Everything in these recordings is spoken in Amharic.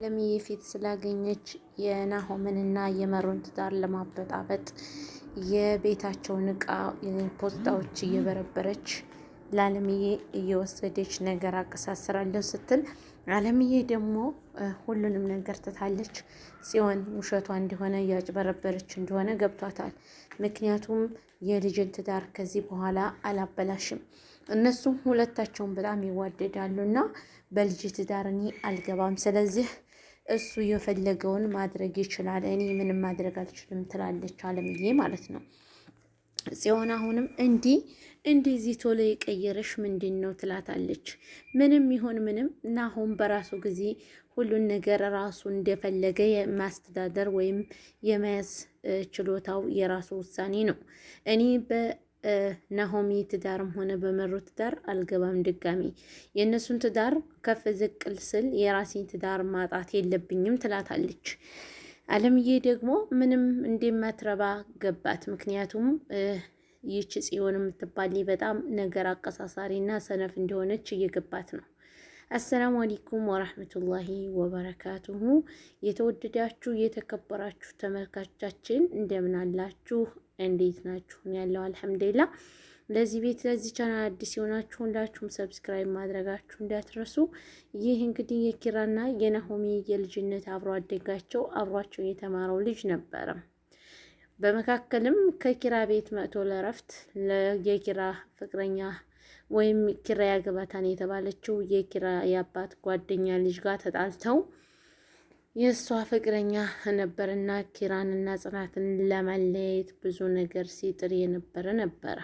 አለምዬ ፊት ስላገኘች የናሆምንና የመሩን ትዳር ለማበጣበጥ የቤታቸውን እቃ ፖስታዎች እየበረበረች ለአለምዬ እየወሰደች ነገር አቀሳስራለሁ ስትል፣ አለምዬ ደግሞ ሁሉንም ነገር ትታለች። ጽዮን ውሸቷ እንደሆነ እያጭበረበረች እንደሆነ ገብቷታል። ምክንያቱም የልጅን ትዳር ከዚህ በኋላ አላበላሽም። እነሱም ሁለታቸውን በጣም ይዋደዳሉ እና በልጅ ትዳር እኔ አልገባም፣ ስለዚህ እሱ የፈለገውን ማድረግ ይችላል፣ እኔ ምንም ማድረግ አልችልም ትላለች አለምዬ ማለት ነው። ጽዮን አሁንም እንደዚህ ቶሎ የቀየረሽ ምንድን ነው ትላታለች። ምንም ይሁን ምንም ናሆም በራሱ ጊዜ ሁሉን ነገር ራሱ እንደፈለገ የማስተዳደር ወይም የመያዝ ችሎታው የራሱ ውሳኔ ነው። እኔ ናሆሚ ትዳርም ሆነ በመሩ ትዳር አልገባም። ድጋሚ የእነሱን ትዳር ከፍ ዝቅል ስል የራሴን ትዳር ማጣት የለብኝም ትላታለች። አለምዬ ደግሞ ምንም እንደማትረባ ገባት። ምክንያቱም ይህች ጽዮን የምትባል በጣም ነገር አቀሳሳሪ እና ሰነፍ እንደሆነች እየገባት ነው። አሰላሙ አለይኩም ወራህመቱላሂ ወበረካቱሁ። የተወደዳችሁ የተከበራችሁ ተመልካቾቻችን እንደምን አላችሁ? እንዴት ናችሁ? ያለው አልሐምዱሊላህ። ለዚህ ቤት ለዚህ ቻናል አዲስ የሆናችሁ ሁላችሁም ሰብስክራይብ ማድረጋችሁ እንዳትረሱ። ይህ እንግዲህ የኪራና የናሆሚ የልጅነት አብሮ አደጋቸው አብሯቸው የተማረው ልጅ ነበረ። በመካከልም ከኪራ ቤት መጥቶ ለረፍት የኪራ ፍቅረኛ ወይም ኪራ ያገባታን የተባለችው የኪራ የአባት ጓደኛ ልጅ ጋር ተጣልተው የእሷ ፍቅረኛ ነበርና ኪራንና ጽናትን ለመለየት ብዙ ነገር ሲጥር የነበረ ነበረ።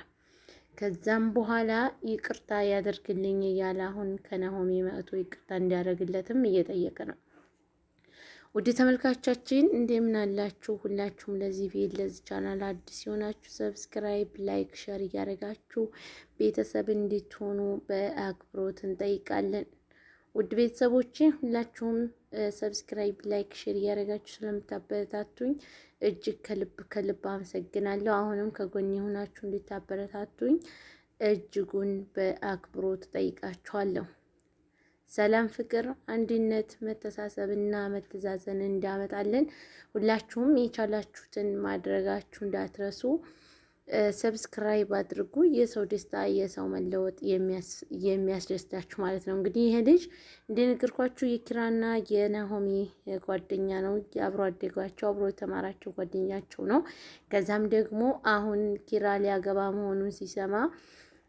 ከዛም በኋላ ይቅርታ ያደርግልኝ እያለ አሁን ከናሆሚ መጥቶ ይቅርታ እንዲያደርግለትም እየጠየቀ ነው። ውድ ተመልካቾቻችን እንደምን አላችሁ? ሁላችሁም ለዚህ ቪዲዮ ለዚህ ቻናል አዲስ የሆናችሁ ሰብስክራይብ፣ ላይክ፣ ሸር እያደረጋችሁ ቤተሰብ እንድትሆኑ በአክብሮት እንጠይቃለን። ውድ ቤተሰቦቼ ሁላችሁም ሰብስክራይብ፣ ላይክ፣ ሼር እያደረጋችሁ ስለምታበረታቱኝ እጅግ ከልብ አመሰግናለሁ። አሁንም ከጎን የሆናችሁ እንድታበረታቱኝ እጅጉን በአክብሮት ጠይቃችኋለሁ። ሰላም፣ ፍቅር፣ አንድነት፣ መተሳሰብና መተዛዘን እንዳመጣለን ሁላችሁም የቻላችሁትን ማድረጋችሁ እንዳትረሱ። ሰብስክራይብ አድርጉ። የሰው ደስታ የሰው መለወጥ የሚያስደስታችሁ ማለት ነው። እንግዲህ ይሄ ልጅ እንደነገርኳችሁ የኪራና የናሆሚ ጓደኛ ነው። አብሮ አደጓቸው አብሮ የተማራቸው ጓደኛቸው ነው። ከዛም ደግሞ አሁን ኪራ ሊያገባ መሆኑን ሲሰማ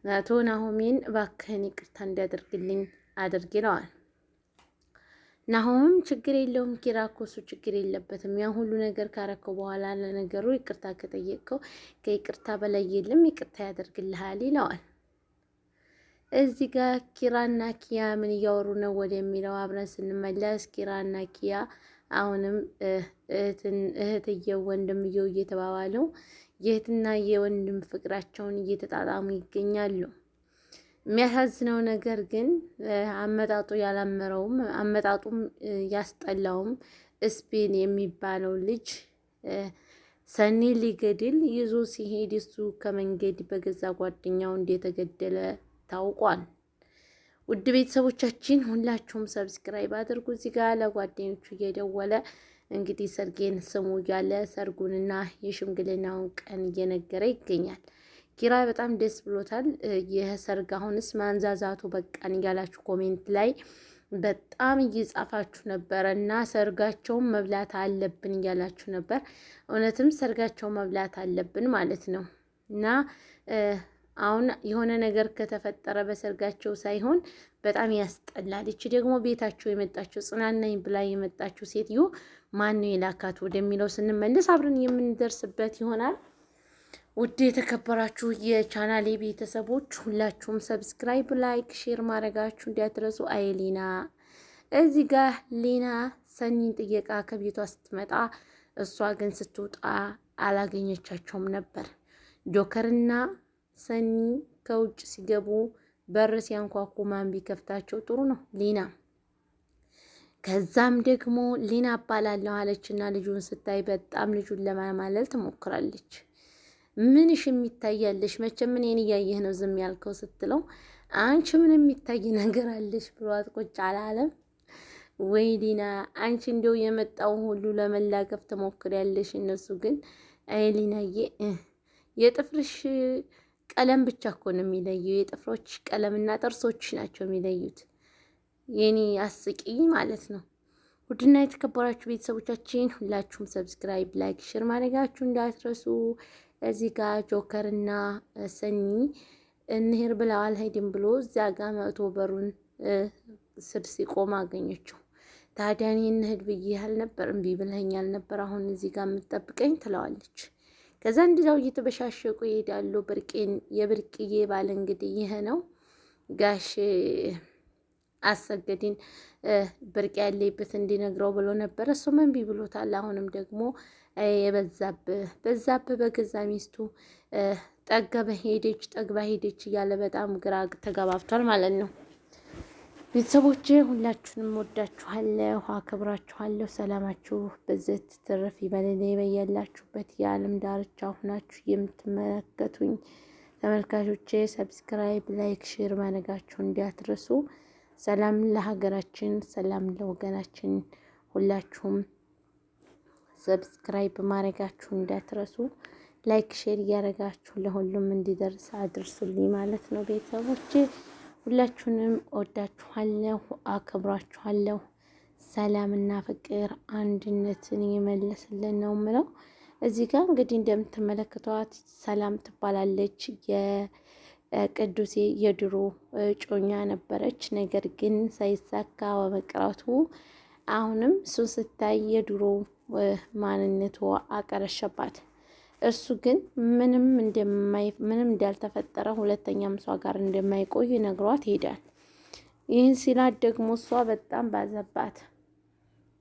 አቶ ናሆሚን እባክህን ይቅርታ እንዲያደርግልኝ አድርግ ይለዋል። ናሆምም ችግር የለውም ኪራ እኮ እሱ ችግር የለበትም። ያ ሁሉ ነገር ካረከው በኋላ ለነገሩ ይቅርታ ከጠየቀው ከይቅርታ በላይ የለም ይቅርታ ያደርግልሃል ይለዋል። እዚህ ጋር ኪራና ኪያ ምን እያወሩ ነው ወደሚለው አብረን ስንመለስ ኪራና ኪያ አሁንም እህትየው ወንድምየው እየተባባለው የእህትና የወንድም ፍቅራቸውን እየተጣጣሙ ይገኛሉ። የሚያሳዝነው ነገር ግን አመጣጡ ያላመረውም አመጣጡም ያስጠላውም ስፔን የሚባለው ልጅ ሰኒ ሊገድል ይዞ ሲሄድ እሱ ከመንገድ በገዛ ጓደኛው እንደተገደለ ታውቋል። ውድ ቤተሰቦቻችን ሁላችሁም ሰብስክራይብ አድርጉ። እዚህ ጋር ለጓደኞቹ እየደወለ እንግዲህ ሰርጌን ስሙ እያለ ሰርጉንና የሽምግልናውን ቀን እየነገረ ይገኛል። ኪራ በጣም ደስ ብሎታል። ይህ ሰርግ አሁንስ ማንዛዛቱ በቃን እያላችሁ ኮሜንት ላይ በጣም እየጻፋችሁ ነበረ እና ሰርጋቸውን መብላት አለብን እያላችሁ ነበር። እውነትም ሰርጋቸውን መብላት አለብን ማለት ነው እና አሁን የሆነ ነገር ከተፈጠረ በሰርጋቸው ሳይሆን በጣም ያስጠላል። እቺ ደግሞ ቤታቸው የመጣችው ጽናናኝ ብላ የመጣችው ሴትዮ ማን ነው የላካት ወደሚለው ስንመለስ አብረን የምንደርስበት ይሆናል። ውድ የተከበራችሁ የቻናሌ ቤተሰቦች ሁላችሁም ሰብስክራይብ፣ ላይክ፣ ሼር ማድረጋችሁ እንዲያትረሱ። ሊና እዚህ ጋር ሊና ሰኒን ጥየቃ ከቤቷ ስትመጣ እሷ ግን ስትወጣ አላገኘቻቸውም ነበር። ጆከርና ሰኒ ከውጭ ሲገቡ በር ሲያንኳኩ ማን ቢከፍታቸው ጥሩ ነው? ሊና። ከዛም ደግሞ ሊና እባላለሁ አለችና ልጁን ስታይ በጣም ልጁን ለማማለል ትሞክራለች። ምንሽ የሚታያለሽ? መቼም እኔን እያየህ ነው ዝም ያልከው ስትለው አንቺ ምን የሚታይ ነገር አለሽ ብሏት ቁጭ አላለም። ወይ ሊና አንቺ እንደው የመጣውን ሁሉ ለመላገፍ ትሞክሪያለሽ። እነሱ ግን አይ ሊናዬ የጥፍርሽ ቀለም ብቻ እኮ ነው የሚለየው። የጥፍሮች ቀለምና ጥርሶች ናቸው የሚለዩት። የኔ አስቂኝ ማለት ነው። ውድና የተከበራችሁ ቤተሰቦቻችን ሁላችሁም ሰብስክራይብ፣ ላይክ፣ ሼር ማድረጋችሁ እንዳትረሱ። እዚህ ጋር ጆከር እና ሰኒ እንሄር ብለው አልሄድም ብሎ እዚያ ጋር መቶ በሩን ስር ሲቆም አገኘችው። ታዲያ እኔ እንሂድ ብዬሽ አልነበር? እምቢ ብለኸኛል ነበር። አሁን እዚህ ጋር የምትጠብቀኝ ትለዋለች። ከዛ እንዲዛው እየተበሻሸቁ ይሄዳሉ። የብርቅዬ ባል እንግዲህ ይሄ ነው ጋሽ አሰገድን ብርቅ ያለበት እንዲነግረው ብሎ ነበር። እሱም እምቢ ብሎታል። አሁንም ደግሞ በዛብህ በገዛ ሚስቱ ጠግባ ሄደች እያለ በጣም ግራ ተጋባብቷል ማለት ነው። ቤተሰቦቼ ሁላችሁንም ወዳችኋለሁ፣ አከብራችኋለሁ። ሰላማችሁ በዘት ትርፍ ይበልልኝ። በያላችሁበት የዓለም ዳርቻ ሁናችሁ የምትመለከቱኝ ተመልካቾቼ ሰብስክራይብ፣ ላይክ፣ ሼር ማድረጋችሁ እንዲያትረሱ። ሰላም ለሀገራችን፣ ሰላም ለወገናችን። ሁላችሁም ሰብስክራይብ ማድረጋችሁ እንዳትረሱ። ላይክ ሼር እያደረጋችሁ ለሁሉም እንዲደርስ አድርሱልኝ ማለት ነው። ቤተሰቦቼ ሁላችሁንም ወዳችኋለሁ፣ አከብራችኋለሁ። ሰላምና ፍቅር አንድነትን የመለስልን ነው ምለው። እዚህ ጋር እንግዲህ እንደምትመለከቷት ሰላም ትባላለች። የቅዱሴ የድሮ ጮኛ ነበረች። ነገር ግን ሳይሳካ በመቅረቱ አሁንም እሱን ስታይ የድሮ ማንነቷ አቀረሸባት። እሱ ግን ምንም እንዳልተፈጠረ ሁለተኛም እሷ ጋር እንደማይቆይ ነግሯት ሄዳል። ይህን ሲላት ደግሞ እሷ በጣም ባዘባት።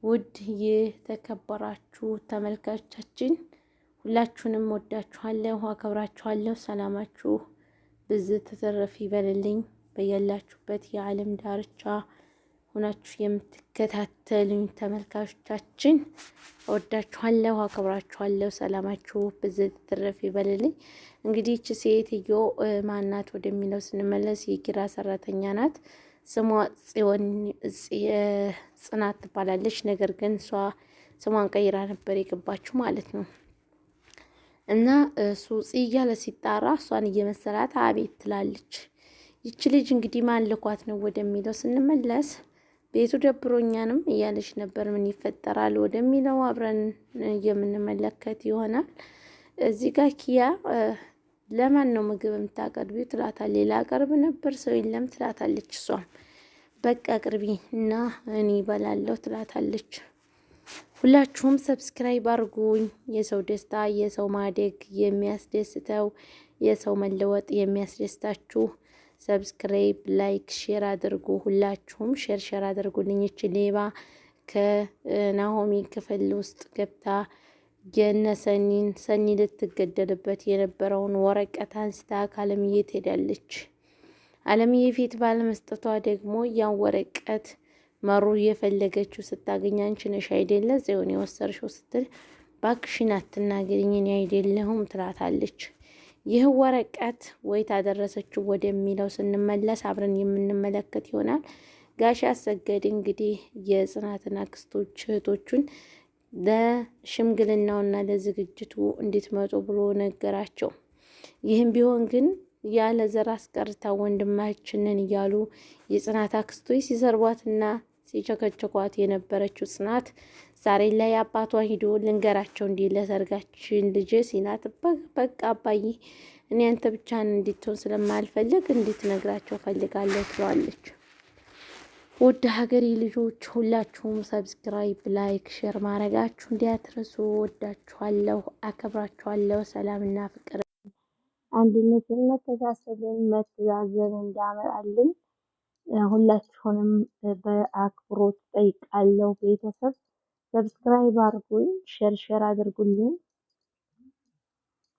ውድ የተከበራችሁ ተመልካቾቻችን ሁላችሁንም ወዳችኋለሁ፣ አከብራችኋለሁ። ሰላማችሁ ብዝት ተተረፍ ይበልልኝ። በያላችሁበት የዓለም ዳርቻ ሆናችሁ የምትከታተሉኝ ተመልካቾቻችን ወዳችኋለሁ፣ አከብራችኋለሁ። ሰላማችሁ ብዝት ተተረፍ ይበልልኝ። እንግዲህ እቺ ሴትዮ ማናት ወደሚለው ስንመለስ የኪራ ሰራተኛ ናት። ስሟ ጽናት ትባላለች። ነገር ግን እሷ ስሟን ቀይራ ነበር የገባችው ማለት ነው። እና እሱ እያለ ሲጣራ እሷን እየመሰላት አቤት ትላለች። ይቺ ልጅ እንግዲህ ማን ልኳት ነው ወደሚለው ስንመለስ ቤቱ ደብሮኛንም እያለች ነበር። ምን ይፈጠራል ወደሚለው አብረን የምንመለከት ይሆናል። እዚህ ጋር ኪያ ለማን ነው ምግብ የምታቀርቢው ትላታለች። ሌላ አቀርብ ነበር ሰው የለም ትላታለች። እሷም በቃ አቅርቢ እና እኔ እበላለሁ ትላታለች። ሁላችሁም ሰብስክራይብ አድርጉኝ። የሰው ደስታ የሰው ማደግ የሚያስደስተው የሰው መለወጥ የሚያስደስታችሁ ሰብስክራይብ፣ ላይክ፣ ሼር አድርጉ። ሁላችሁም ሼር አድርጉልኝ። እቺ ሌባ ከናሆሚ ክፍል ውስጥ ገብታ ሰኒ ልትገደልበት የነበረውን ወረቀት አንስታ ከአለምዬ ትሄዳለች። አለምዬ ፊት ባለመስጠቷ ደግሞ ያን ወረቀት መሩ የፈለገችው ስታገኝ አንቺ ነሽ አይደለ ዘውን የወሰርሽው ስትል ባክሽን አትናገሪኝ እኔ አይደለሁም ትላታለች። ይህ ወረቀት ወይ ታደረሰችው ወደሚለው ስንመለስ አብረን የምንመለከት ይሆናል። ጋሽ አሰገድ እንግዲህ የጽናትና አክስቶች እህቶቹን ለሽምግልናውና ለዝግጅቱ እንድትመጡ ብሎ ነገራቸው። ይህም ቢሆን ግን ያለ ዘር አስቀርታ ወንድማችንን እያሉ የጽናት አክስቶች ሲሰርቧትና ሲቸከቸኳት የነበረችው ጽናት ዛሬ ላይ አባቷ ሂዶ ልንገራቸው እንዲህ ለሰርጋችን ልጅ ሲላት በቃ አባዬ እኔ አንተ ብቻህን እንድትሆን ስለማልፈልግ እንድትነግራቸው ፈልጋለሁ ትለዋለች። ውድ ሀገሬ ልጆች ሁላችሁም ሰብስክራይብ፣ ላይክ፣ ሼር ማድረጋችሁ እንዲያትረሱ። ወዳችኋለሁ፣ አከብራችኋለሁ። ሰላምና ፍቅር አንድነትን፣ መተሳሰብን፣ መተዛዘን እንዳመጣልን ሁላችሁንም በአክብሮት ጠይቃለሁ። ቤተሰብ ሰብስክራይብ አድርጉኝ፣ ሼር አድርጉልኝ።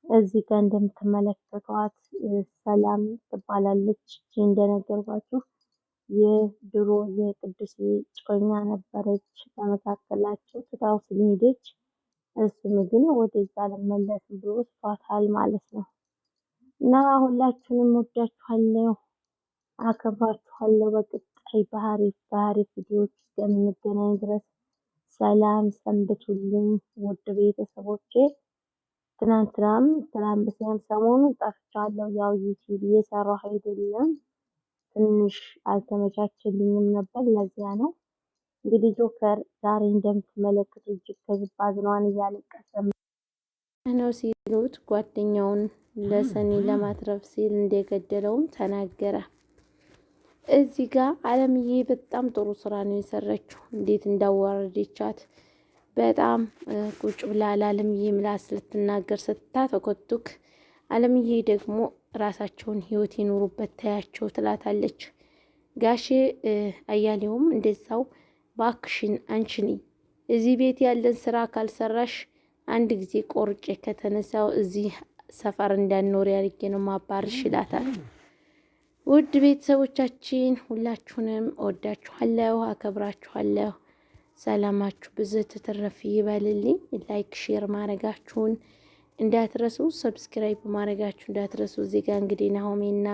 እዚህ ጋር እንደምትመለከቷት ሰላም ትባላለች። እንደነገርኳችሁ የድሮ የቅዱስ ጮኛ ነበረች። በመካከላቸው ትታው ስለሄደች እሱም ግን ወደዛ ለመለስ ብሎ ስቷታል ማለት ነው። እና ሁላችሁንም ወዳችኋለሁ፣ አከብራችኋለሁ። በቀጣይ በአሪፍ ቪዲዮዎች እስከምንገናኝ ድረስ ሰላም ሰንብቱልኝ ውድ ቤተሰቦቼ። ትናንትናም ሰሞኑን ጠፍቻለሁ። ያው ዩቲዩብ እየሰራሁ አይደለም፣ ትንሽ አልተመቻቸልኝም ነበር። ለዚያ ነው እንግዲህ ጆከር ዛሬ እንደምትመለከቱት እጅግ ከልብ አዝኗን እያለቀሰ ነው ሲሉት ጓደኛውን ለሰኒ ለማትረፍ ሲል እንደገደለውም ተናገረ። እዚህ ጋር አለምዬ በጣም ጥሩ ስራ ነው የሰራችው። እንዴት እንዳዋረደቻት በጣም ቁጭ ብላ ለአለምዬ ምላስ ልትናገር ስታተኮቱክ፣ አለምዬ ደግሞ ራሳቸውን ህይወት ይኑሩበት ታያቸው ትላታለች። ጋሼ አያሌውም እንደዛው ባክሽን አንቺኒ እዚህ ቤት ያለን ስራ ካልሰራሽ አንድ ጊዜ ቆርጬ ከተነሳው እዚህ ሰፈር እንዳንኖር ያርጌ ነው ማባርሽ ይላታል። ውድ ቤተሰቦቻችን ሁላችሁንም እወዳችኋለሁ፣ አከብራችኋለሁ። ሰላማችሁ ብዝት ትትረፍ ይበልልኝ። ላይክ ሼር ማድረጋችሁን እንዳትረሱ፣ ሰብስክራይብ ማድረጋችሁ እንዳትረሱ። እዚህ ጋር እንግዲህ ናሆሜና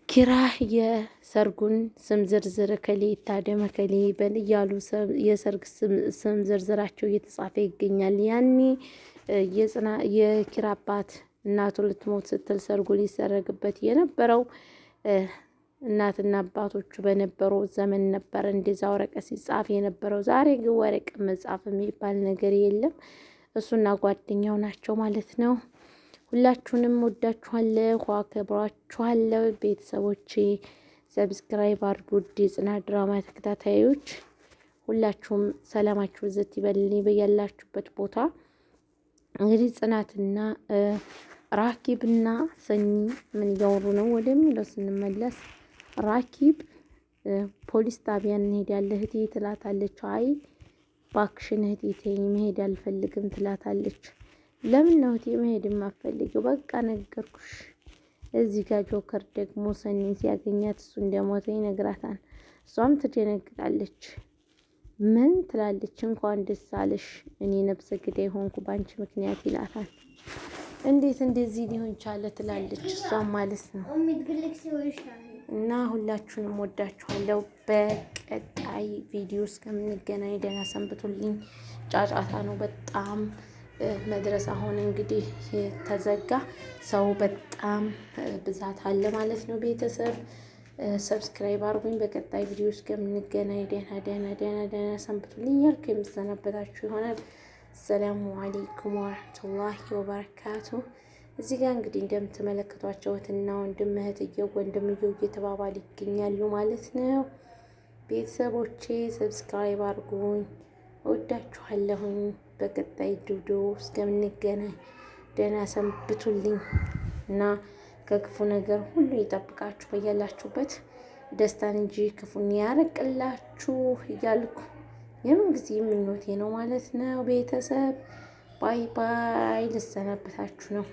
ኪራ የሰርጉን ስም ዝርዝር ከሌ ታደመ ከሌ በል እያሉ የሰርግ ስም ዝርዝራቸው እየተጻፈ ይገኛል። ያኔ የኪራ አባት እናቱ ልትሞት ስትል ሰርጉ ሊሰረግበት የነበረው እናትና አባቶቹ በነበሩ ዘመን ነበር እንደዛ ወረቀት ሲጻፍ የነበረው። ዛሬ ግን ወረቀት መጻፍ የሚባል ነገር የለም። እሱና ጓደኛው ናቸው ማለት ነው። ሁላችሁንም ወዳችኋለሁ፣ አከብራችኋለሁ ቤተሰቦቼ። ሰብስክራይብ አድርጉ። የጽናት ድራማ ተከታታዮች ሁላችሁም ሰላማችሁ ብዝት ይበልልኝ በያላችሁበት ቦታ። እንግዲህ ጽናትና ራኪብና ሰኒ ምን እያወሩ ነው ወደሚለው ስንመለስ ራኪብ ፖሊስ ጣቢያ እንሄዳለን እህቴ ትላታለች። አይ ባክሽን እህቴ ተይኝ መሄድ አልፈልግም ትላታለች። ለምን ነው እህቴ መሄድ የማትፈልጊው? በቃ ነገርኩሽ። እዚህ ጋር ጆከር ደግሞ ሰኒን ሲያገኛት እሱ እንደሞተ ይነግራታል። እሷም ትደነግጣለች። ምን ትላለች? እንኳን ደስ አለሽ እኔ ነብሰ ገዳይ ሆንኩ ባንቺ ምክንያት ይላታል። እንዴት እንደዚህ ሊሆን ቻለ ትላለች እሷም ማለት ነው። እና ሁላችሁንም ወዳችኋለሁ። በቀጣይ ቪዲዮ እስከምንገናኝ ደህና ሰንብቱልኝ። ጫጫታ ነው በጣም መድረስ አሁን እንግዲህ ተዘጋ። ሰው በጣም ብዛት አለ ማለት ነው። ቤተሰብ ሰብስክራይብ አድርጉኝ። በቀጣይ ቪዲዮ እስከምንገናኝ ደህና ሰንብቱልኝ ያልኩ የምሰናበታችሁ ይሆናል። ሰላሙ አለይኩም ወራህመቱላሂ ወበረካቱ። እዚህ ጋር እንግዲህ እንደምትመለከቷቸው እህትና ወንድም እህትየው ወንድምየው እየተባባሉ ይገኛሉ ማለት ነው። ቤተሰቦቼ ሰብስክራይብ አድርጉኝ። እወዳችኋለሁኝ። በቀጣይ ቪዲዮ እስከምንገናኝ ደህና ሰንብቱልኝ እና ከክፉ ነገር ሁሉ ይጠብቃችሁ በያላችሁበት ደስታን እንጂ ክፉን ያርቅላችሁ እያልኩ የምን ጊዜ ምኞቴ ነው ማለት ነው። ቤተሰብ ባይ ባይ ልሰናበታችሁ ነው።